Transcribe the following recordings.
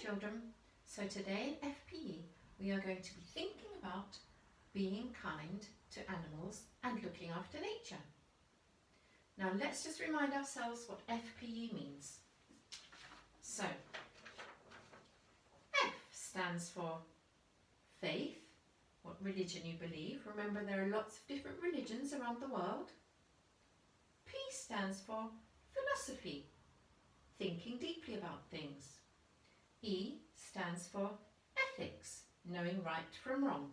children. So today in FPE we are going to be thinking about being kind to animals and looking after nature. Now let's just remind ourselves what FPE means. So F stands for faith, what religion you believe. Remember, there are lots of different religions around the world. P stands for philosophy, thinking deeply about things. E stands for ethics, knowing right from wrong.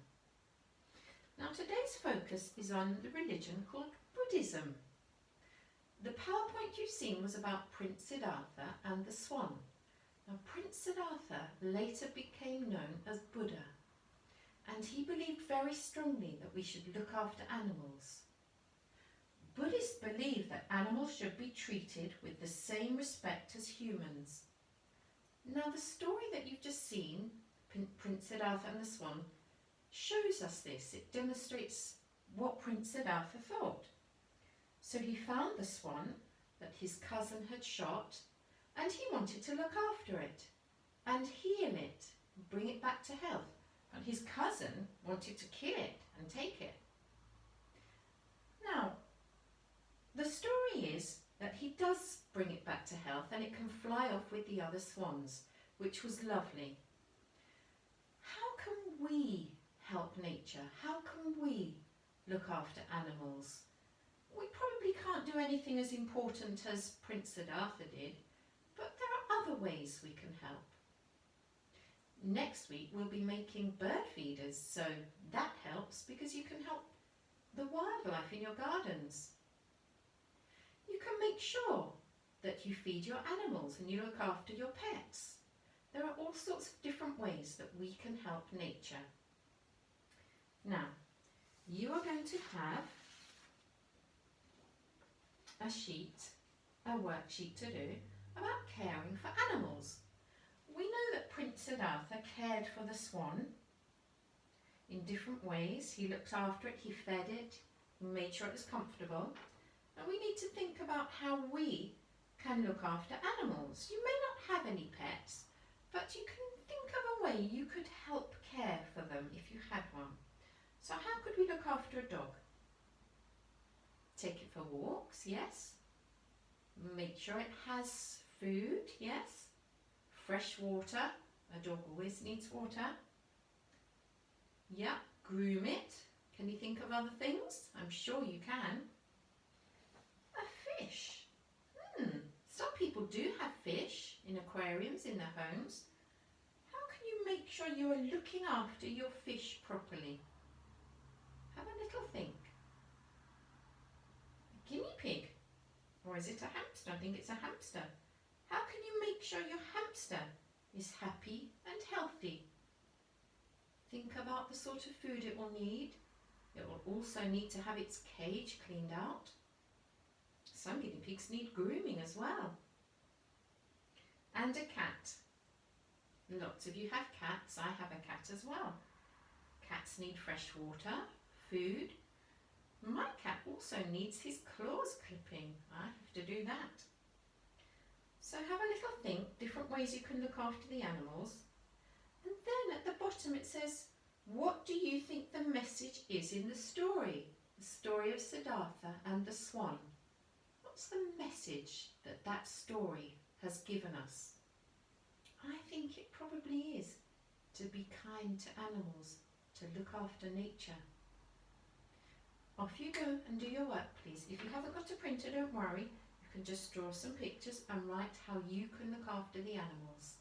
Now today's focus is on the religion called Buddhism. The PowerPoint you've seen was about Prince Siddhartha and the swan. Now Prince Siddhartha later became known as Buddha, and he believed very strongly that we should look after animals. Buddhists believe that animals should be treated with the same respect as humans. Now the story that you've just seen, Prince Siddhartha and the swan, shows us this. It demonstrates what Prince Siddhartha thought. So he found the swan that his cousin had shot, and he wanted to look after it and heal it, bring it back to health. And his cousin wanted to kill it and take it. Now, the story is that he does bring it back to health and it can fly off with the other swans, which was lovely. How can we help nature? How can we look after animals? We probably can't do anything as important as Prince Siddhartha did, but there are other ways we can help. Next week we'll be making bird feeders, so that helps because you can help the wildlife in your gardens. You can make sure that you feed your animals and you look after your pets. There are all sorts of different ways that we can help nature. Now, you are going to have a worksheet to do about caring for animals. We know that Prince Siddhartha cared for the swan in different ways. He looked after it, he fed it, he made sure it was comfortable. And we need to think about how we can look after animals. You may not have any pets, but you can think of a way you could help care for them if you had one. So how could we look after a dog? Take it for walks, yes. Make sure it has food, yes. Fresh water, a dog always needs water. Yeah, groom it. Can you think of other things? I'm sure you can. A fish. Some people do have fish in aquariums in their homes. How can you make sure you are looking after your fish properly? Have a little think. A guinea pig. Or is it a hamster? I think it's a hamster. How can you make sure your hamster is happy and healthy? Think about the sort of food it will need. It will also need to have its cage cleaned out. Some guinea pigs need grooming as well. And a cat. Lots of you have cats. I have a cat as well. Cats need fresh water, food. My cat also needs his claws clipping. I have to do that. So have a little think, different ways you can look after the animals. And then at the bottom it says, what do you think the message is in the story? The story of Siddhartha and the swan. What's the message that that story has given us? I think it probably is to be kind to animals, to look after nature. Off you go and do your work, please. If you haven't got a printer, don't worry. You can just draw some pictures and write how you can look after the animals.